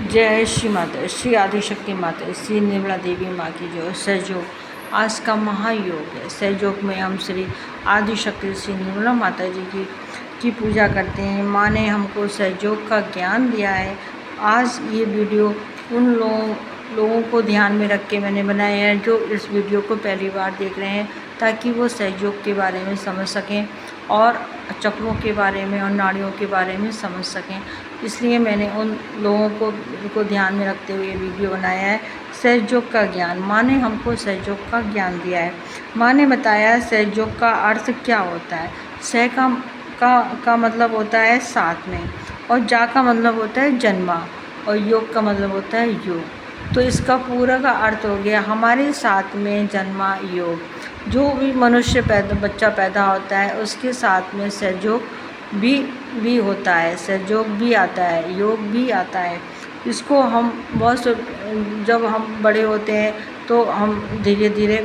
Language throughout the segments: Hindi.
जय श्री माता, श्री आदिशक्ति माता, श्री निर्मला देवी माँ की जो सहयोग आज का महायोग है। सहयोग में हम श्री आदिशक्ति श्री निर्मला माता जी की पूजा करते हैं। माँ ने हमको सहयोग का ज्ञान दिया है। आज ये वीडियो उन लोगों को ध्यान में रख के मैंने बनाया है जो इस वीडियो को पहली बार देख रहे हैं, ताकि वो सहयोग के बारे में समझ सकें और चक्रों के बारे में और नाड़ियों के बारे में समझ सकें। इसलिए मैंने उन लोगों को ध्यान में रखते हुए वीडियो बनाया है। सहयोग का ज्ञान, माँ ने हमको सहयोग का ज्ञान दिया है। माँ ने बताया सहयोग का अर्थ क्या होता है। सह का मतलब होता है साथ में, और जा का मतलब होता है जन्मा, और योग का मतलब होता है योग। तो इसका पूरा का अर्थ हो गया हमारे साथ में जन्मा योग। जो भी मनुष्य बच्चा पैदा होता है उसके साथ में सहयोग भी होता है, सहयोग भी आता है, योग भी आता है। इसको हम जब हम बड़े होते हैं तो हम धीरे धीरे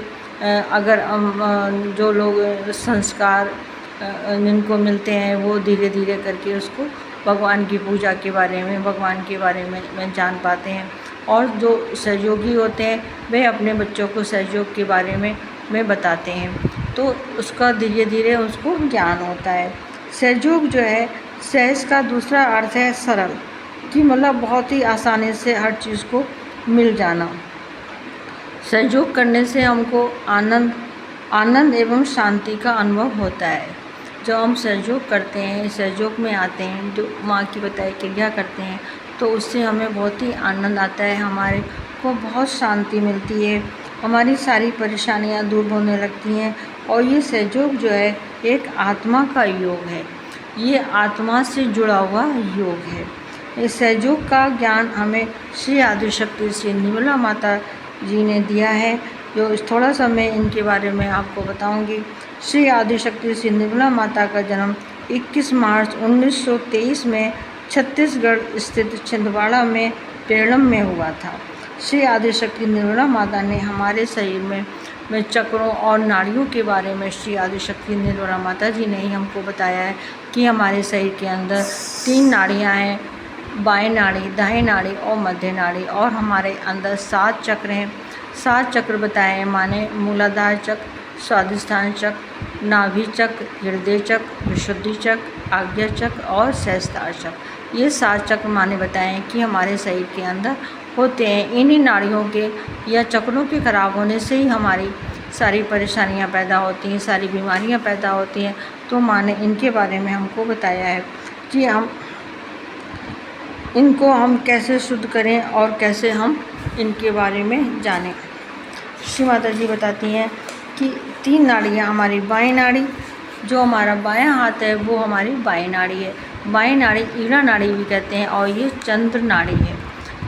अगर हम जो लोग संस्कार जिनको मिलते हैं वो धीरे धीरे करके उसको भगवान की पूजा के बारे में, भगवान के बारे में जान पाते हैं। और जो सहयोगी होते हैं वे अपने बच्चों को सहयोग के बारे में बताते हैं, तो उसका धीरे धीरे उसको ज्ञान होता है। सहयोग जो है, सहज का दूसरा अर्थ है सरल, कि मतलब बहुत ही आसानी से हर चीज़ को मिल जाना। सहयोग करने से हमको आनंद एवं शांति का अनुभव होता है। जब हम सहयोग करते हैं, सहयोग में आते हैं, जो माँ की बताई क्रिया करते हैं, तो उससे हमें बहुत ही आनंद आता है, हमारे को बहुत शांति मिलती है, हमारी सारी परेशानियाँ दूर होने लगती हैं। और ये सहयोग जो है एक आत्मा का योग है, ये आत्मा से जुड़ा हुआ योग है। इस सहयोग का ज्ञान हमें श्री आदिशक्ति श्री निर्मला माता जी ने दिया है, जो थोड़ा सा मैं इनके बारे में आपको बताऊंगी। श्री आदिशक्ति श्री निर्मला माता का जन्म 21 मार्च 1923 में छत्तीसगढ़ स्थित छिंदवाड़ा में पेड़म में हुआ था। श्री आदिशक्ति निर्मला माता ने हमारे शरीर में चक्रों और नाड़ियों के बारे में श्री आदिशक्ति निर्मला माता जी ने ही हमको बताया है कि हमारे शरीर के अंदर 3 नाड़ियाँ हैं, बाएं नाड़ी, दाएं नाड़ी और मध्य नाड़ी, और हमारे अंदर 7 चक्र हैं। 7 चक्र बताए हैं माँ ने, मूलाधार चक्र, स्वादिष्ठान चक्र, नाभि चक्र, हृदय चक्र, विशुद्धि चक्र, आज्ञा चक्र और सहस्त्रार चक्र। ये 7 चक्र माँ ने बताए हैं कि हमारे शरीर के अंदर होते हैं। इन्हीं नाड़ियों के या चक्रों के खराब होने से ही हमारी सारी परेशानियाँ पैदा होती हैं, सारी बीमारियाँ पैदा होती हैं। तो माँ ने इनके बारे में हमको बताया है कि इनको हम कैसे शुद्ध करें और कैसे हम इनके बारे में जानें। श्री माता जी बताती हैं कि 3 नाड़ियाँ, हमारी बाएं नाड़ी, जो हमारा बायां हाथ है वो हमारी बाएं नाड़ी है। बाएं नाड़ी ईड़ा नाड़ी भी कहते हैं, और ये चंद्र नाड़ी है,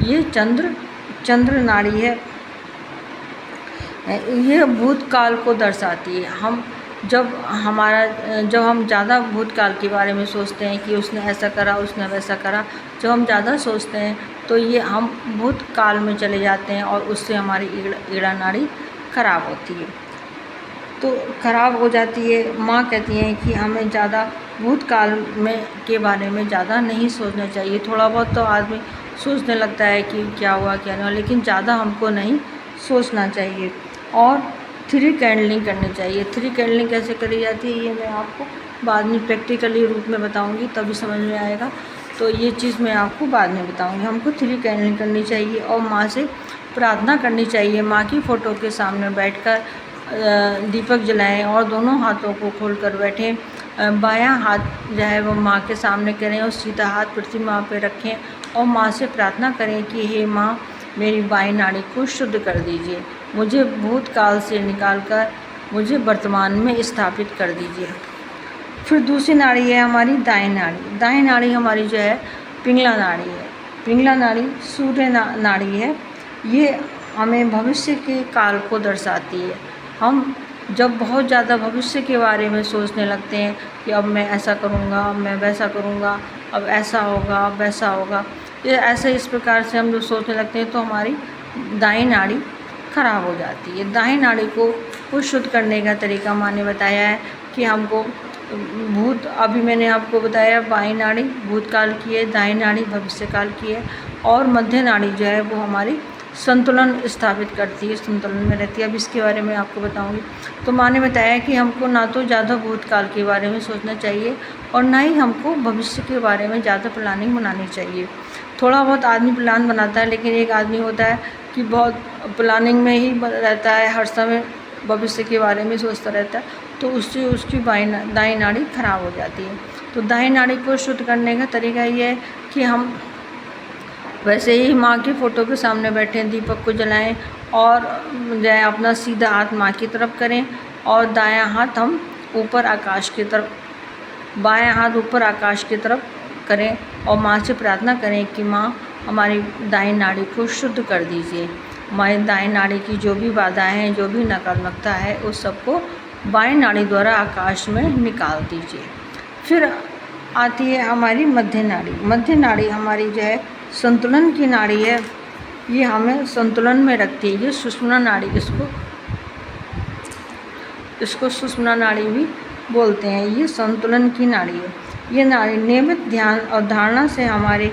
ये चंद्र नाड़ी है। ये भूतकाल को दर्शाती है। जब हम ज़्यादा भूतकाल के बारे में सोचते हैं कि उसने ऐसा करा, उसने वैसा करा, जब हम ज़्यादा सोचते हैं तो ये हम भूतकाल में चले जाते हैं और उससे हमारी ईड़ा नाड़ी खराब होती है, तो खराब हो जाती है। माँ कहती हैं कि हमें ज़्यादा भूतकाल के बारे में ज़्यादा नहीं सोचना चाहिए। थोड़ा बहुत तो आदमी सोचने लगता है कि क्या हुआ क्या नहीं हुआ, लेकिन ज़्यादा हमको नहीं सोचना चाहिए। और 3 कैंडलिंग करनी चाहिए। 3 कैंडलिंग कैसे करी जाती है ये मैं आपको बाद में प्रैक्टिकली रूप में बताऊंगी, तभी समझ में आएगा। तो ये चीज़ मैं आपको बाद में बताऊंगी। हमको 3 कैंडलिंग करनी चाहिए और माँ से प्रार्थना करनी चाहिए। माँ की फ़ोटो के सामने बैठकर दीपक जलाएं और दोनों हाथों को खोलकर बैठें। बायां हाथ जो है वो माँ के सामने करें और सीधा हाथ पृथ्वी माँ पे रखें और माँ से प्रार्थना करें कि हे माँ, मेरी बाएं नाड़ी को शुद्ध कर दीजिए, मुझे भूतकाल से निकालकर मुझे वर्तमान में स्थापित कर दीजिए। फिर दूसरी नाड़ी है हमारी दाएं नाड़ी। दाएं नाड़ी हमारी जो है पिंगला नाड़ी है। पिंगला नाड़ी सूर्य नाड़ी है। ये हमें भविष्य के काल को दर्शाती है। हम जब बहुत ज़्यादा भविष्य के बारे में सोचने लगते हैं कि अब मैं ऐसा करूँगा, अब मैं वैसा करूँगा, अब ऐसा होगा, अब वैसा होगा, ये ऐसे इस प्रकार से हम जब सोचने लगते हैं तो हमारी दाएं नाड़ी खराब हो जाती है। दाएं नाड़ी को शुद्ध करने का तरीका माँ ने बताया है कि हमको भूत, अभी मैंने आपको बताया बाईं नाड़ी भूतकाल की है, दाईं नाड़ी भविष्यकाल की है, और मध्य नाड़ी जो है वो हमारी संतुलन स्थापित करती है, संतुलन में रहती है। अब इसके बारे में आपको बताऊंगी। तो माँ ने बताया कि हमको ना तो ज़्यादा भूतकाल के बारे में सोचना चाहिए और ना ही हमको भविष्य के बारे में ज़्यादा प्लानिंग बनानी चाहिए। थोड़ा बहुत आदमी प्लान बनाता है, लेकिन एक आदमी होता है कि बहुत प्लानिंग में ही रहता है, हर समय भविष्य के बारे में सोचता रहता है, तो उससे उसकी दाईं नाड़ी खराब हो जाती है। तो दाईं नाड़ी को शुद्ध करने का तरीका ये है कि हम वैसे ही माँ के फ़ोटो के सामने बैठें, दीपक को जलाएं और जो है अपना सीधा हाथ माँ की तरफ करें और दायां हाथ हम ऊपर आकाश की तरफ, बायां हाथ ऊपर आकाश की तरफ करें और माँ से प्रार्थना करें कि माँ हमारी दाईं नाड़ी को शुद्ध कर दीजिए। हमारी दाईं नाड़ी की जो भी बाधाएं हैं, जो भी नकारात्मकता है, उस सबको बाईं नाड़ी द्वारा आकाश में निकाल दीजिए। फिर आती है हमारी मध्य नाड़ी। मध्य नाड़ी हमारी जो है संतुलन की नाड़ी है, ये हमें संतुलन में रखती है। ये सुषुम्ना नाड़ी, इसको सुषुम्ना नाड़ी भी बोलते हैं। ये संतुलन की नाड़ी है। ये नाड़ी नियमित ध्यान और धारणा से हमारे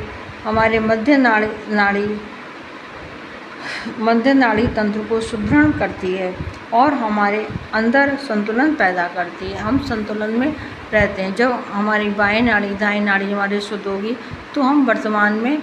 मध्य नाड़ी तंत्र को सुदृढ़ करती है और हमारे अंदर संतुलन पैदा करती है। हम संतुलन में रहते हैं। जब हमारी बाएं नाड़ी दाएं नाड़ी हमारी शुद्ध होगी तो हम वर्तमान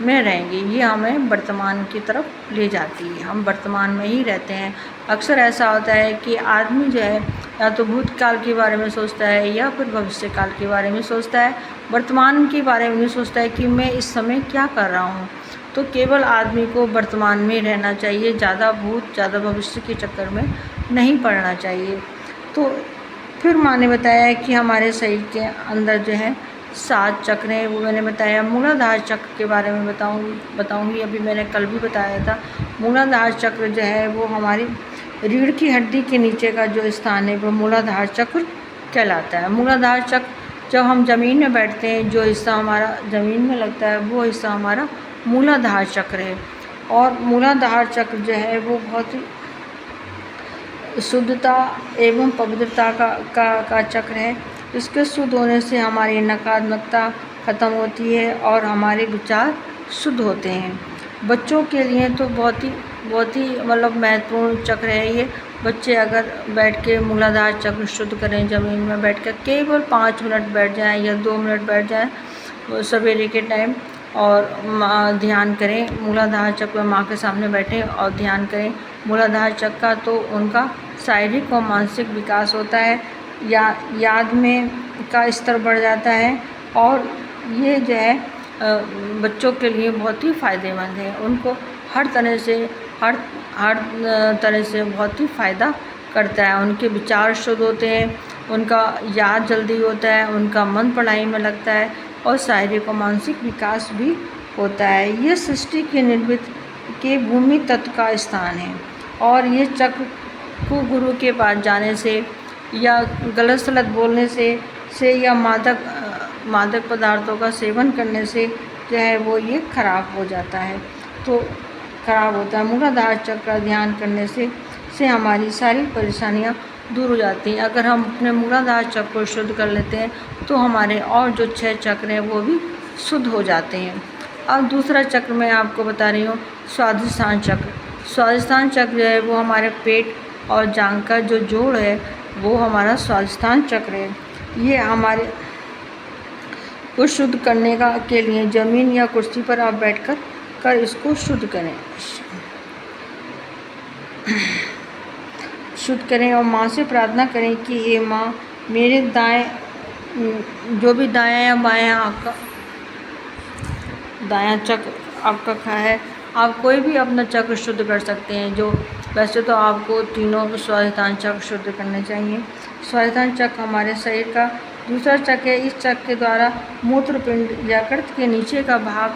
में रहेंगे। ये हमें वर्तमान की तरफ ले जाती है, हम वर्तमान में ही रहते हैं। अक्सर ऐसा होता है कि आदमी जो है या तो भूतकाल के बारे में सोचता है या फिर भविष्यकाल के बारे में सोचता है, वर्तमान के बारे में नहीं सोचता है कि मैं इस समय क्या कर रहा हूँ। तो केवल आदमी को वर्तमान में रहना चाहिए, ज़्यादा भविष्य के चक्कर में नहीं पड़ना चाहिए। तो फिर माँ ने बताया कि हमारे शरीर के अंदर जो है 7 चक्र हैं, वो मैंने बताया। मूलाधार चक्र के बारे में बताऊंगी। अभी मैंने कल भी बताया था। मूलाधार चक्र जो है वो हमारी रीढ़ की हड्डी के नीचे का जो स्थान है वो मूलाधार चक्र कहलाता है। मूलाधार चक्र जब हम ज़मीन में बैठते हैं, जो हिस्सा हमारा ज़मीन में लगता है वो हिस्सा हमारा मूलाधार चक्र है। और मूलाधार चक्र जो है वो बहुत ही शुद्धता एवं पवित्रता का चक्र है। इसके शुद्ध होने से हमारी नकारात्मकता खत्म होती है और हमारे विचार शुद्ध होते हैं। बच्चों के लिए तो बहुत ही मतलब महत्वपूर्ण चक्र है ये। बच्चे अगर बैठ के मूलाधार चक्र शुद्ध करें, ज़मीन में बैठ कर केवल 5 मिनट बैठ जाएं या 2 मिनट बैठ जाएं सवेरे के टाइम और ध्यान करें, मूलाधार चक्र माँ के सामने बैठें और ध्यान करें मूलाधार चक्र का, तो उनका शारीरिक और मानसिक विकास होता है, याद में का स्तर बढ़ जाता है और ये जो है बच्चों के लिए बहुत ही फ़ायदेमंद है। उनको हर तरह से बहुत ही फ़ायदा करता है। उनके विचार शुद्ध होते हैं, उनका याद जल्दी होता है, उनका मन पढ़ाई में लगता है और शारीरिक और मानसिक विकास भी होता है। ये सृष्टि के निर्मित के भूमि तत्व का स्थान है और ये चक्र को गुरु के पास जाने से या गलत सलत बोलने से या मादक पदार्थों का सेवन करने से जो है वो ये खराब हो जाता है। तो खराब होता है। मूलाधार चक्र का ध्यान करने से हमारी सारी परेशानियां दूर हो जाती हैं। अगर हम अपने मूलाधार चक्र को शुद्ध कर लेते हैं तो हमारे और जो 6 चक्र हैं वो भी शुद्ध हो जाते हैं। अब दूसरा चक्र मैं आपको बता रही हूँ, स्वाधिष्ठान चक्र। स्वाधिष्ठान चक्र जो है वो हमारे पेट और जांघ का जो जोड़ है वो हमारा स्वाधिष्ठान चक्र है। ये हमारे को शुद्ध करने के लिए ज़मीन या कुर्सी पर आप बैठकर इसको शुद्ध करें और माँ से प्रार्थना करें कि हे माँ, मेरे जो भी दायां या बायां दायां चक्र आपका है, आप कोई भी अपना चक्र शुद्ध कर सकते हैं। जो वैसे तो आपको तीनों स्वाधिष्ठान चक्र शुद्ध करने चाहिए। स्वाधिष्ठान चक्र हमारे शरीर का दूसरा चक्र है। इस चक्र के द्वारा मूत्रपिंड यकृत के नीचे का भाग,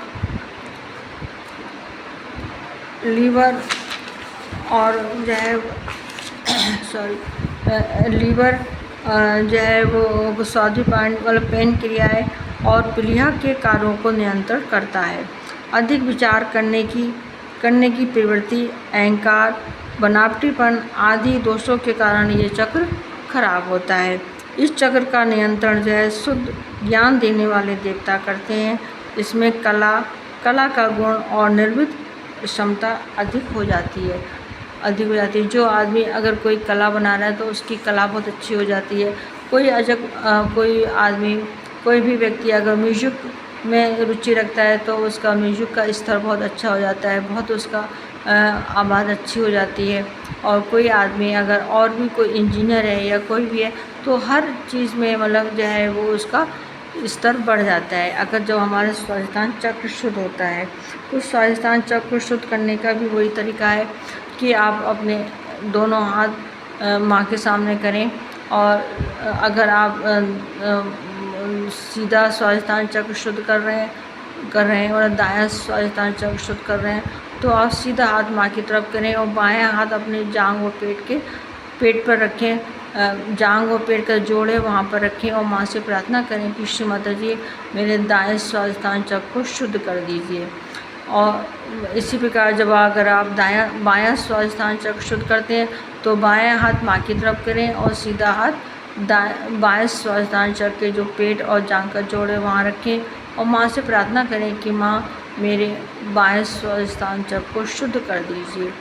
लीवर और जो है लीवर जो है वो स्वादिपान मतलब पेन क्रियाएँ और प्लीहा के कार्यों को नियंत्रण करता है। अधिक विचार करने की प्रवृत्ति, अहंकार, बनावटीपन आदि दोषों के कारण ये चक्र खराब होता है। इस चक्र का नियंत्रण जो है शुद्ध ज्ञान देने वाले देवता करते हैं। इसमें कला का गुण और निर्मित क्षमता अधिक हो जाती है। जो आदमी अगर कोई कला बना रहा है तो उसकी कला बहुत अच्छी हो जाती है। कोई आदमी, कोई भी व्यक्ति अगर म्यूजिक में रुचि रखता है तो उसका म्यूजिक का स्तर बहुत अच्छा हो जाता है, बहुत उसका आवाज़ अच्छी हो जाती है। और कोई आदमी अगर और भी कोई इंजीनियर है या कोई भी है तो हर चीज़ में मतलब जो है वो उसका स्तर बढ़ जाता है। अगर जब हमारा स्वादिष्टान चक्र शुद्ध होता है तो स्वादिष्टान चक्र शुद्ध करने का भी वही तरीका है कि आप अपने दोनों हाथ माँ के सामने करें। और अगर आप सीधा स्वादिष्टान चक्र शुद्ध कर रहे हैं और दायां स्वादिष्टान चक्र शुद्ध कर रहे हैं तो आप सीधा हाथ माँ की तरफ करें और बायां हाथ अपने जांघ और पेट पर रखें। जांघ और पेट का जोड़े वहाँ पर रखें और माँ से प्रार्थना करें कि श्री माता जी मेरे दाएं स्वादिष्टान चक्र को शुद्ध कर दीजिए। और इसी प्रकार जब अगर आप बायां स्वादिष्टान चक्र शुद्ध करते हैं तो बायां हाथ माँ की तरफ करें और सीधा हाथ बाएं स्वादिष्टान चक्र के जो पेट और जांघ का जोड़े वहाँ रखें और माँ से प्रार्थना करें कि माँ मेरे बाएं स्वादिष्टान चक्र को शुद्ध कर दीजिए।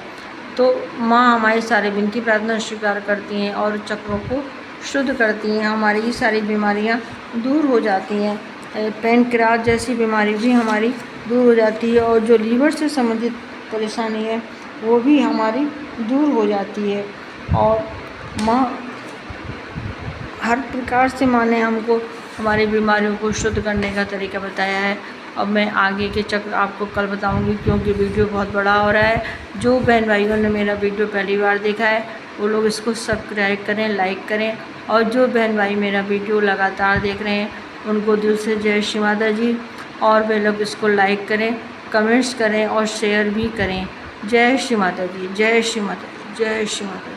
तो माँ हमारी सारी विनती प्रार्थना स्वीकार करती हैं और चक्रों को शुद्ध करती हैं। हमारी ये सारी बीमारियाँ दूर हो जाती हैं। पैनक्रियाज जैसी बीमारी भी हमारी दूर हो जाती है और जो लीवर से संबंधित परेशानी है वो भी हमारी दूर हो जाती है। और माँ हर प्रकार से माँ ने हमको हमारी बीमारियों को शुद्ध करने का तरीका बताया है। अब मैं आगे के चक्र आपको कल बताऊंगी क्योंकि वीडियो बहुत बड़ा हो रहा है। जो बहन भाइयों ने मेरा वीडियो पहली बार देखा है वो लोग इसको सब्सक्राइब करें, लाइक करें। और जो बहन भाई मेरा वीडियो लगातार देख रहे हैं उनको दिल से जय श्री माता जी। और वे लोग इसको लाइक करें, कमेंट्स करें और शेयर भी करें। जय श्री माता जी, जय श्री माता जी, जय श्री माता जी।